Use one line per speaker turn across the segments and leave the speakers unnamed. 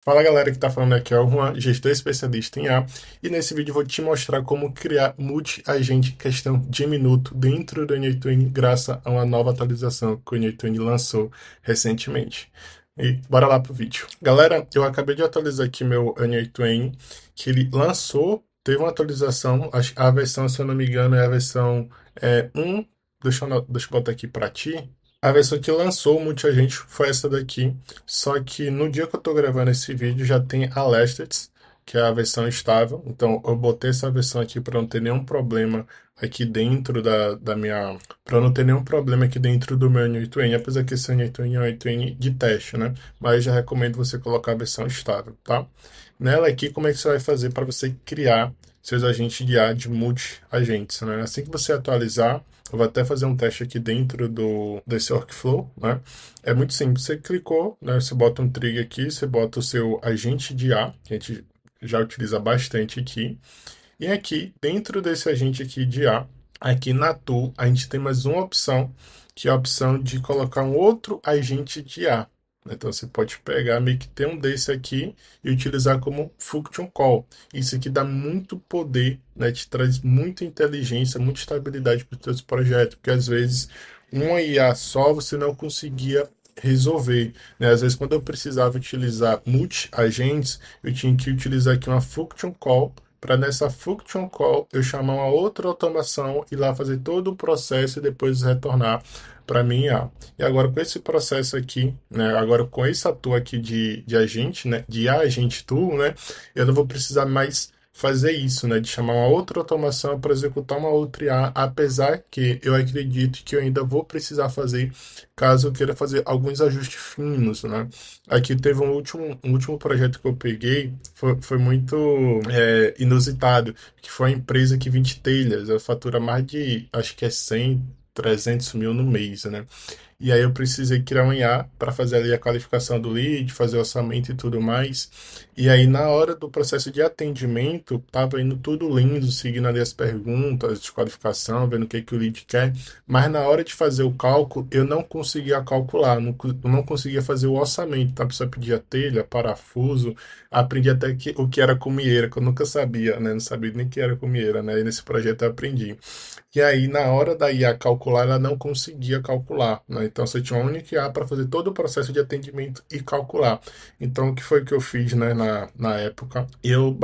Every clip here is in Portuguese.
Fala galera que tá falando aqui é o Juan, gestor especialista em IA, e nesse vídeo eu vou te mostrar como criar multi-agente em questão de minuto dentro do N8N graças a uma nova atualização que o N8N lançou recentemente. E bora lá pro vídeo. Galera, eu acabei de atualizar aqui meu N8N, que ele lançou, teve uma atualização, a versão, se eu não me engano, é a versão 1, deixa eu botar aqui para ti. A versão que lançou o multi-agente foi essa daqui. Só que no dia que eu tô gravando esse vídeo já tem a Lastets, que é a versão estável. Então eu botei essa versão aqui para não ter nenhum problema aqui dentro da minha. Para não ter nenhum problema aqui dentro do meu N8N, apesar que esse N8N é um N8N de teste, né? Mas eu já recomendo você colocar a versão estável, tá? Nela aqui, como é que você vai fazer para você criar seus agentes de IA de multi-agentes, né? Assim que você atualizar, eu vou até fazer um teste aqui dentro desse workflow, né? É muito simples. Você clicou, né? Você bota um trigger aqui, você bota o seu agente de IA, que a gente já utiliza bastante aqui. E aqui, dentro desse agente aqui de IA, aqui na tool, a gente tem mais uma opção, que é a opção de colocar um outro agente de IA. Então você pode pegar, meio que ter um desse aqui e utilizar como function call. Isso aqui dá muito poder, né? Te traz muita inteligência, muita estabilidade para os seus projetos, porque às vezes uma IA só você não conseguia resolver, né? Às vezes quando eu precisava utilizar multi-agentes, eu tinha que utilizar aqui uma function call para nessa function call eu chamar uma outra automação e lá fazer todo o processo e depois retornar para mim IA. E agora com esse processo aqui, né, agora com esse tool aqui de agente, né, de agente tool, né, eu não vou precisar mais fazer isso, né, de chamar uma outra automação para executar uma outra IA, apesar que eu acredito que eu ainda vou precisar fazer caso eu queira fazer alguns ajustes finos, né. Aqui teve um último projeto que eu peguei, foi muito inusitado, que foi uma empresa que vende telhas, ela fatura mais de, acho que é 100, 300 mil no mês, né? E aí eu precisei criar um IA para fazer ali a qualificação do lead, fazer o orçamento e tudo mais. E aí na hora do processo de atendimento, tava indo tudo lindo, seguindo ali as perguntas de qualificação, vendo o que que o lead quer, mas na hora de fazer o cálculo, eu não conseguia calcular, eu não conseguia fazer o orçamento, então a pessoa pedia telha, parafuso, aprendi até o que era comieira, que eu nunca sabia, né? Não sabia nem que era comieira, né? E nesse projeto eu aprendi. E aí, na hora da IA calcular, ela não conseguia calcular, né? Então, você tinha uma única IA para fazer todo o processo de atendimento e calcular. Então, o que foi que eu fiz, né, na época? Eu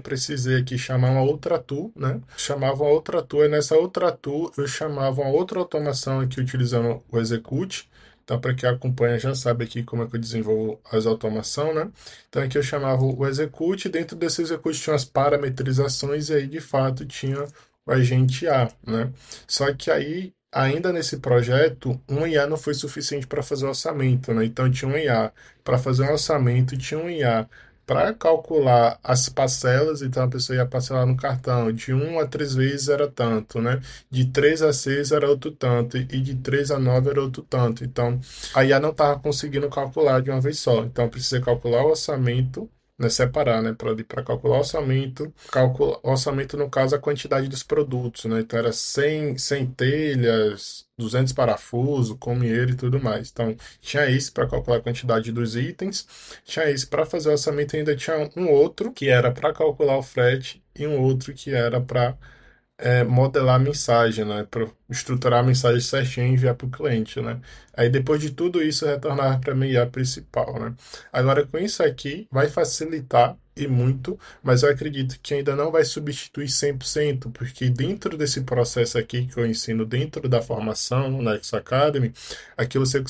precisei aqui chamar uma outra tool, né? Chamava uma outra tool, e nessa outra tool eu chamava uma outra automação aqui utilizando o Execute. Então, para quem acompanha já sabe aqui como é que eu desenvolvo as automações, né? Então, aqui eu chamava o Execute, dentro desse Execute tinha as parametrizações, e aí, de fato, tinha o agente A, né? Só que aí, ainda nesse projeto, um IA não foi suficiente para fazer o orçamento, né? Então tinha um IA para fazer um orçamento, tinha um IA para calcular as parcelas, então a pessoa ia parcelar no cartão, de 1 a 3 vezes era tanto, né? De 3 a 6 era outro tanto, e de 3 a 9 era outro tanto. Então, a IA não estava conseguindo calcular de uma vez só. Então, eu precisei calcular o orçamento, né, separar, né, para calcular o orçamento, orçamento no caso a quantidade dos produtos, né, então era 100 telhas, 200 parafusos, comieiro e tudo mais. Então tinha isso para calcular a quantidade dos itens, tinha isso para fazer o orçamento, ainda tinha um outro que era para calcular o frete e um outro que era para modelar a mensagem, né? Para estruturar a mensagem certinho e enviar para o cliente, né? Aí depois de tudo isso, retornar para a minha IA principal, né? Agora com isso aqui, vai facilitar e muito, mas eu acredito que ainda não vai substituir 100%, porque dentro desse processo aqui que eu ensino dentro da formação na X Academy, aqui você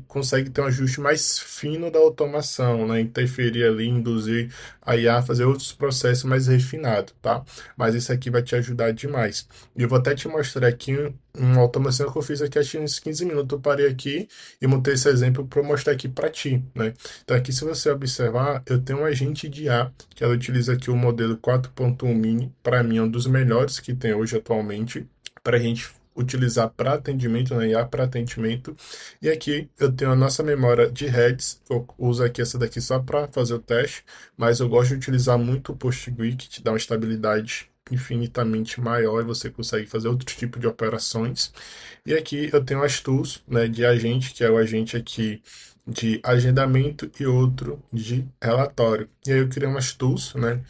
consegue ter um ajuste mais fino da automação, né? Interferir ali, induzir a IA a fazer outros processos mais refinados, tá? Mas isso aqui vai te ajudar demais. E eu vou até te mostrar aqui uma automação que eu fiz aqui, acho que uns 15 minutos. Eu parei aqui e montei esse exemplo para mostrar aqui para ti, né? Então, aqui, se você observar, eu tenho um agente de IA que ela utiliza aqui o modelo 4.1 Mini. Para mim, é um dos melhores que tem hoje atualmente, para a gente utilizar para atendimento, né? IA para atendimento. E aqui eu tenho a nossa memória de heads. Eu uso aqui essa daqui só para fazer o teste, mas eu gosto de utilizar muito o PostGui, que te dá uma estabilidade infinitamente maior e você consegue fazer outro tipo de operações. E aqui eu tenho as tools, né, de agente, que é o agente aqui de agendamento e outro de relatório. E aí eu criei umas tools, né?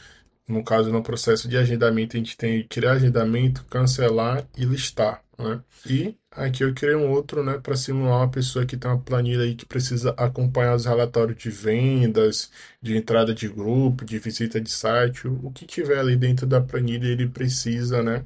No caso, no processo de agendamento, a gente tem que criar agendamento, cancelar e listar, né? E aqui eu criei um outro, né, para simular uma pessoa que tem uma planilha aí que precisa acompanhar os relatórios de vendas, de entrada de grupo, de visita de site, o que tiver ali dentro da planilha ele precisa, né,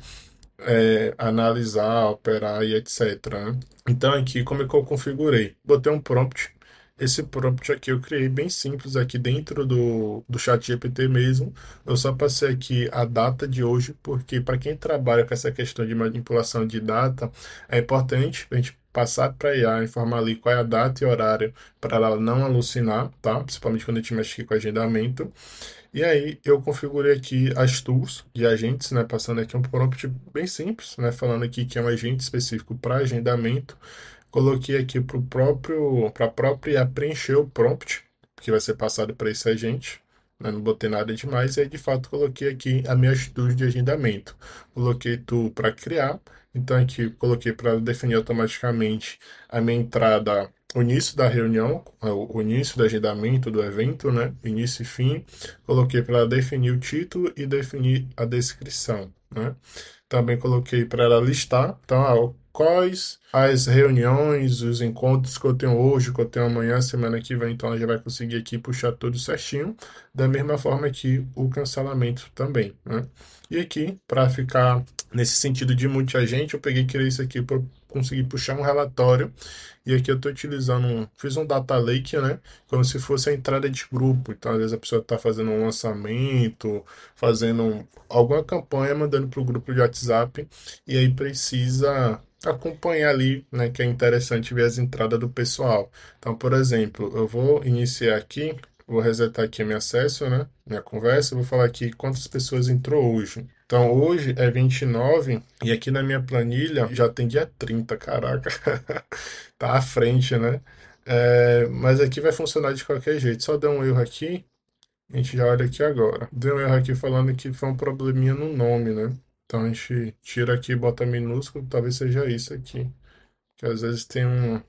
analisar, operar e etc, né? Então aqui como é que eu configurei? Botei um prompt. Esse prompt aqui eu criei bem simples aqui dentro do chat GPT mesmo. Eu só passei aqui a data de hoje, porque para quem trabalha com essa questão de manipulação de data, é importante a gente passar para a IA, informar ali qual é a data e horário para ela não alucinar, tá? Principalmente quando a gente mexe aqui com agendamento. E aí eu configurei aqui as tools de agentes, né? Passando aqui um prompt bem simples, né? Falando aqui que é um agente específico para agendamento. Coloquei aqui para a própria IA preencher o prompt que vai ser passado para esse agente. Né? Não botei nada demais. E aí, de fato, coloquei aqui as minhas tools de agendamento. Coloquei tool para criar. Então, aqui coloquei para definir automaticamente a minha entrada, o início da reunião, o início do agendamento do evento, né? Início e fim. Coloquei para definir o título e definir a descrição, né? Também coloquei para ela listar, então, quais as reuniões, os encontros que eu tenho hoje, que eu tenho amanhã, semana que vem, então ela já vai conseguir aqui puxar tudo certinho, da mesma forma que o cancelamento também, né? E aqui, para ficar nesse sentido de muita gente, eu peguei e criei isso aqui para conseguir puxar um relatório. E aqui eu estou utilizando fiz um data lake, né? Como se fosse a entrada de grupo. Então, às vezes a pessoa está fazendo um lançamento, fazendo alguma campanha, mandando para o grupo de WhatsApp, e aí precisa acompanhar ali, né? Que é interessante ver as entradas do pessoal. Então, por exemplo, eu vou iniciar aqui, vou resetar aqui meu acesso, né? Minha conversa, vou falar aqui quantas pessoas entrou hoje. Então, hoje é 29 e aqui na minha planilha já tem dia 30, caraca. Tá à frente, né? Mas aqui vai funcionar de qualquer jeito. Só deu um erro aqui, a gente já olha aqui agora. Deu um erro aqui falando que foi um probleminha no nome, né? Então a gente tira aqui e bota minúsculo, talvez seja isso aqui. Que às vezes tem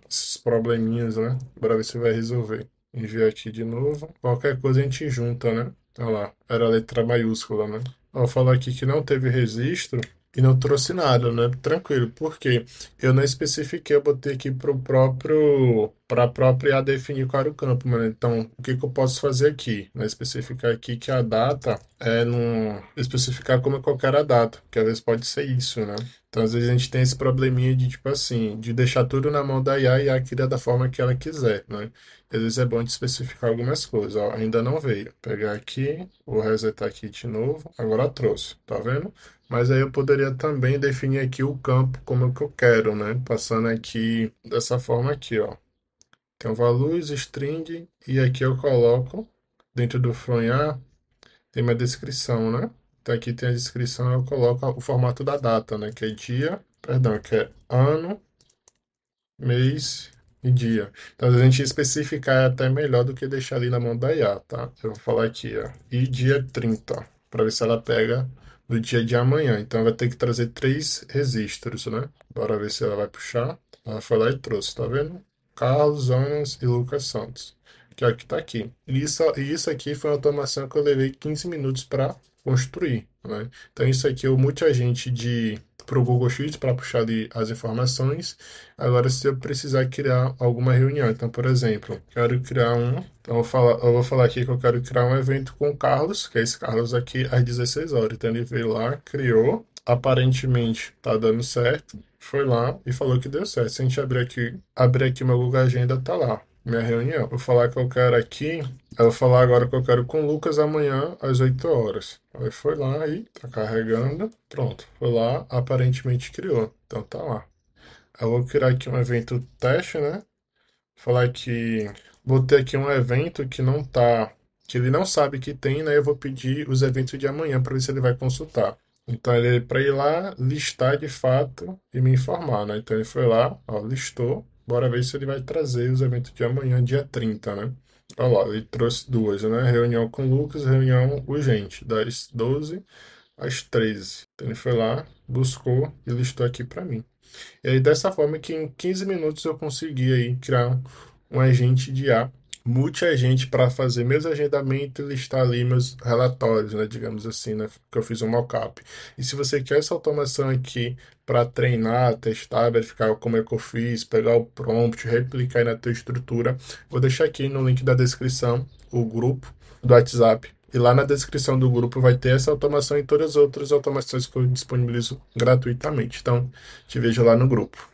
esses probleminhas, né? Bora ver se vai resolver. Enviar aqui de novo. Qualquer coisa a gente junta, né? Olha lá, era a letra maiúscula, né? Ó, falar aqui que não teve registro e não trouxe nada, né? Tranquilo, porque eu não especifiquei, eu botei aqui para a própria IA definir qual era o campo, mano. Então, o que que eu posso fazer aqui? Né? Especificar aqui que a data não especificar como é qualquer a data, que às vezes pode ser isso, né? Então, às vezes a gente tem esse probleminha de, tipo assim, de deixar tudo na mão da IA e a IA cria da forma que ela quiser, né? Às vezes é bom de especificar algumas coisas. Ó, ainda não veio. Pegar aqui, vou resetar aqui de novo. Agora trouxe, tá vendo? Mas aí eu poderia também definir aqui o campo como é que eu quero, né? Passando aqui dessa forma aqui, ó. Tem o values, string, e aqui eu coloco dentro do from A, tem minha descrição, né? Então aqui tem a descrição, eu coloco o formato da data, né? Que é dia, perdão, que é ano, mês e dia. Então, a gente especificar é até melhor do que deixar ali na mão da IA, tá? Eu vou falar aqui, ó. E dia 30 para ver se ela pega no dia de amanhã. Então, vai ter que trazer três registros, né? Bora ver se ela vai puxar. Ela foi lá e trouxe, tá vendo? Carlos, Jonas e Lucas Santos. Que é o que tá aqui. E isso aqui foi uma automação que eu levei 15 minutos para construir, né? Então, isso aqui é o multiagente para o Google Sheets para puxar ali as informações. Agora, se eu precisar criar alguma reunião, então, por exemplo, quero criar então eu vou falar aqui que eu quero criar um evento com o Carlos, que é esse Carlos aqui às 16 horas. Então, ele veio lá, criou, aparentemente tá dando certo, foi lá e falou que deu certo. Se a gente abrir aqui meu Google Agenda, tá lá. Minha reunião. Vou falar que eu quero aqui. Eu vou falar agora que eu quero com o Lucas amanhã às 8 horas. Aí foi lá e tá carregando. Pronto. Foi lá, aparentemente criou. Então tá lá. Eu vou criar aqui um evento teste, né? Falar que botei aqui um evento que não tá, que ele não sabe que tem, né? Eu vou pedir os eventos de amanhã para ver se ele vai consultar. Então ele para ir lá listar de fato e me informar, né? Então ele foi lá, ó, listou. Bora ver se ele vai trazer os eventos de amanhã, dia 30, né? Olha lá, ele trouxe duas, né? Reunião com o Lucas, reunião urgente, das 12 às 13. Então ele foi lá, buscou e listou aqui para mim. E aí, dessa forma que em 15 minutos eu consegui aí criar um agente de IA multi-agente para fazer meus agendamentos e listar ali meus relatórios, né? Digamos assim, né? Que eu fiz um mockup. E se você quer essa automação aqui para treinar, testar, verificar como é que eu fiz, pegar o prompt, replicar aí na tua estrutura, vou deixar aqui no link da descrição o grupo do WhatsApp. E lá na descrição do grupo vai ter essa automação e todas as outras automações que eu disponibilizo gratuitamente. Então, te vejo lá no grupo.